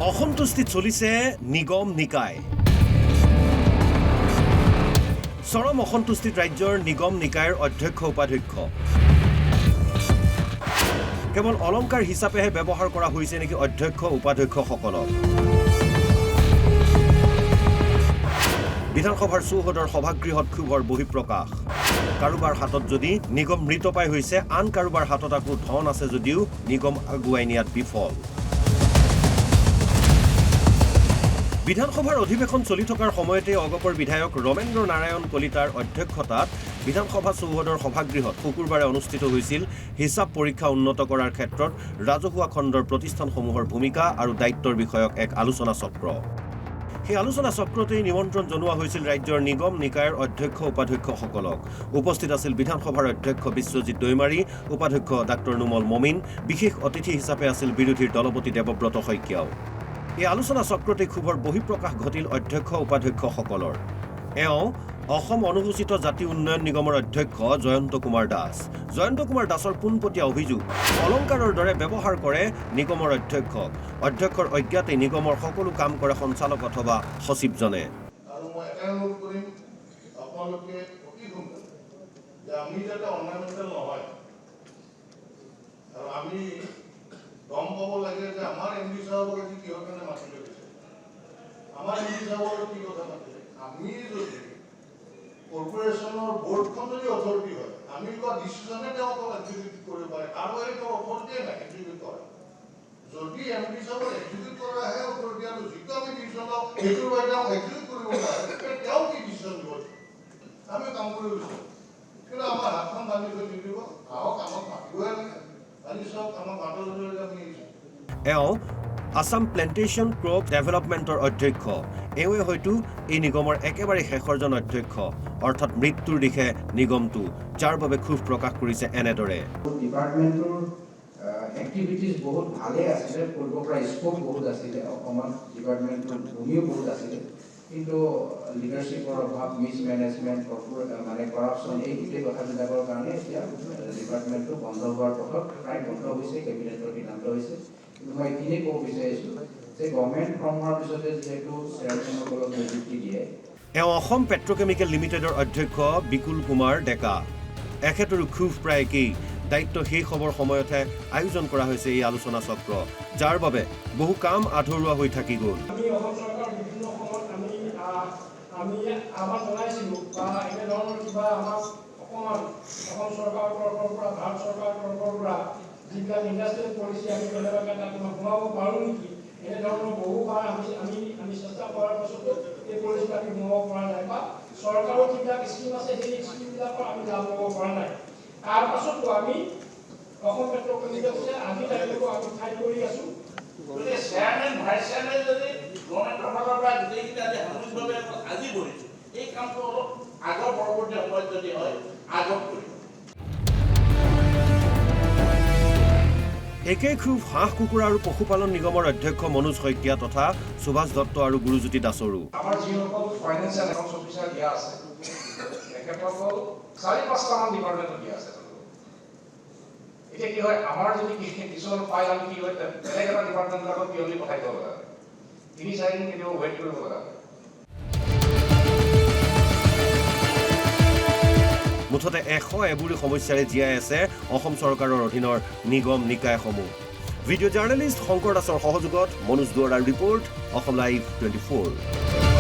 অসন্তুষ্টি চলিছে নিগম নিকায় চৰম অসন্তুষ্টিত ৰাজ্যৰ নিগম নিকায়ৰ অধ্যক্ষ উপাধ্যক্ষ কেৱল অলংকাৰ হিচাপেহে ব্যৱহাৰ কৰা হৈছে নেকি অধ্যক্ষ উপাধ্যক্ষসকলক বিধানসভাৰ চৌহদৰ সভাগৃহত ক্ষোভৰ বহিঃপ্ৰকাশ কাৰোবাৰ হাতত যদি নিগম মৃতপায় হৈছে আন কাৰোবাৰ হাতত আকৌ ধন আছে যদিও নিগম আগুৱাই নিয়াত বিফল বিধানসভাৰ অধিৱেশন চলি থকাৰ সময়তে অগপৰ বিধায়ক ৰমেন্দ্ৰ নাৰায়ণ কলিতাৰ অধ্যক্ষতাত বিধানসভা চৌহদৰ সভাগৃহত শুকুৰবাৰে অনুষ্ঠিত হৈছিল হিচাপ পৰীক্ষা উন্নত কৰাৰ ক্ষেত্ৰত ৰাজহুৱা খণ্ডৰ প্ৰতিষ্ঠানসমূহৰ ভূমিকা আৰু দায়িত্বৰ বিষয়ক এক আলোচনা চক্ৰ সেই আলোচনা চক্ৰতেই নিমন্ত্ৰণ জনোৱা হৈছিল ৰাজ্যৰ নিগম নিকায়ৰ অধ্যক্ষ উপাধ্যক্ষসকলক উপস্থিত আছিল বিধানসভাৰ অধ্যক্ষ বিশ্বজিৎ দৈমাৰী উপাধ্যক্ষ ডাক্তৰ নুমল মমিন বিশেষ অতিথি হিচাপে আছিল বিৰোধীৰ দলপতি দেৱব্ৰত শইকীয়াও এই আলোচনা চক্ৰতে ক্ষোভৰ বহিঃপ্ৰকাশ ঘটিল অধ্যক্ষ উপাধ্যক্ষসকলৰ অসম অনুসূচিত জাতি উন্নয়ন নিগমৰ অধ্যক্ষ জয়ন্ত কুমাৰ দাসৰ পোনপটীয়া অভিযোগ অলংকাৰৰ দৰে ব্যৱহাৰ কৰে নিগমৰ অধ্যক্ষৰ অজ্ঞাতে নিগমৰ সকলো কাম কৰে সঞ্চালক অথবা সচিবজনে গম পাব লাগে যে আমাৰ এমডি সাহেবক আজি কিহৰ কাৰণে মাতিলে গৈছে আমাৰ এমডি সাহেবৰ কি কথা মাতিলে আমি যদি কৰ্পোৰেশ্যনৰ বোৰ্ডখন যদি অথৰিটি হয় আমি লোৱা ডিচিশ্যনে তেওঁক এক্সিকিউট কৰিব পাৰে আৰু এইটো অথৰিটিয়ে নাই এক্সিকিউট কৰা যদি এমডি সাহেবক এক্সিকিউট কৰাহে অথৰিটি আৰু যিটো আমি ডিচিশ্যন লওঁ সেইটোৰ বাবে তেওঁক এক্সিকিউট কৰিব পাৰে তেওঁ কি ডিচিশ্যন দিব আমি কাম কৰি গৈছোঁ কিন্তু আমাৰ হাতখন বান্ধি থৈ নিদিব আহক আমাক মাতিবই লাগে আসাম প্লেণ্টেশ্যন ক্ৰপ ডেভেলপমেণ্টৰ অধ্যক্ষ এওঁৱে হয়তো এই নিগমৰ একেবাৰে শেষৰজন অধ্যক্ষ অৰ্থাৎ মৃত্যুৰ দিশে নিগমটো যাৰ বাবে ক্ষোভ প্ৰকাশ কৰিছে এনেদৰে ডিপাৰ্টমেণ্টৰ এক্টিভিটিজ বহুত ভালে আছিলে পূৰ্বৰ পৰা স্কোপ বহুত আছিলে অকণমান ডিপাৰ্টমেণ্টৰ ভূমিও বহুত আছিলে কিন্তু লিডাৰশ্বিপৰ অভাৱ মিছমেনেজমেণ্ট মানে কৰাপশ্যন এই গোটেই কথাবিলাকৰ কাৰণে এতিয়া ডিপাৰ্টমেণ্টটো বন্ধ হোৱাৰ পথত প্ৰায় বন্ধ হৈছে কেবিনেটৰ সিদ্ধান্ত হৈছে কিন্তু মই এইখিনিয়ে ক'ব বিচাৰিছোঁ যে গভৰ্ণমেণ্ট ফৰ্ম হোৱাৰ পিছতে যিহেতু চেয়াৰমেনসকলক নিযুক্তি দিয়ে অসম পেট্ৰকেমিকেল লিমিটেডৰ অধ্যক্ষ বিকুল কুমাৰ ডেকা এখেতৰো ক্ষোভ প্ৰায় একেই দায়িত্ব শেষ হ'বৰ সময়তহে আয়োজন কৰা হৈছে এই আলোচনা চক্ৰ যাৰ বাবে বহু কাম আধৰুৱা হৈ থাকি গ'ল আমি আমাৰ জনাইছিলোঁ বা এনেধৰণৰ কিবা আমাক অকণমান অসম চৰকাৰৰ তৰফৰ পৰা ভাৰত চৰকাৰৰ তৰফৰ পৰা যিবিলাক ইণ্ডাষ্ট্ৰিয়েল পলিচি আমি কেনেবাকৈ তাত সোমাব পাৰোঁ নেকি এনেধৰণৰ বহুবাৰ আমি চেষ্টা কৰাৰ পাছতো এই পলিচি আমি সোমাব পৰা নাই বা চৰকাৰৰ যিবিলাক স্কিম আছে সেই স্কিমবিলাকৰ আমি লাভ ল'ব পৰা নাই তাৰ পাছতো আমি অসম পেট্ৰকেমিকেলছে আজি তাৰিখলৈকে আমি ফাইট কৰি আছোঁ গতিকে চেয়াৰমেন ভাইচ চেয়াৰমেন যদি গভৰ্ণমেণ্টৰ ফালৰ পৰা গোটেইকেইটা আজি সামূহিকভাৱে আজি কৰিছোঁ এই কামটো অলপ আগৰ পৰৱৰ্তী সময়ত যদি হয় আগত কৰিব একে ক্ষোভ হাঁহ কুকুৰা আৰু পশুপালন নিগমৰ অধ্যক্ষ মনোজ শইকীয়া তথা সুভাষ দত্ত আৰু গুৰুজ্যোতি দাসৰো আমাৰ যিসকল ফাইনেন্সিয়েল একাউণ্টছ অফিচাৰ দিয়া আছে তেখেতসকল ৪-৫টামান ডিপাৰ্টমেণ্টত দিয়া আছে এতিয়া কি হয় আমাৰ যদি কিছুমান ফাইল আমি কি হয় বেলেগ এটা ডিপাৰ্টমেণ্টবিলাকত পিয়লি পঠাই দিব লগা হয় ৩-৪ দিন কেতিয়াবা ৱেইট কৰিব লগা হয় মুঠতে ১০০ এবোৰি সমস্যাৰে জীয়াই আছে অসম চৰকাৰৰ অধীনৰ নিগম নিকায়সমূহ ভিডিঅ' জাৰ্নেলিষ্ট শংকৰ দাসৰ সহযোগত মনোজ দুৱৰাৰ ৰিপৰ্ট অসম লাইভ 24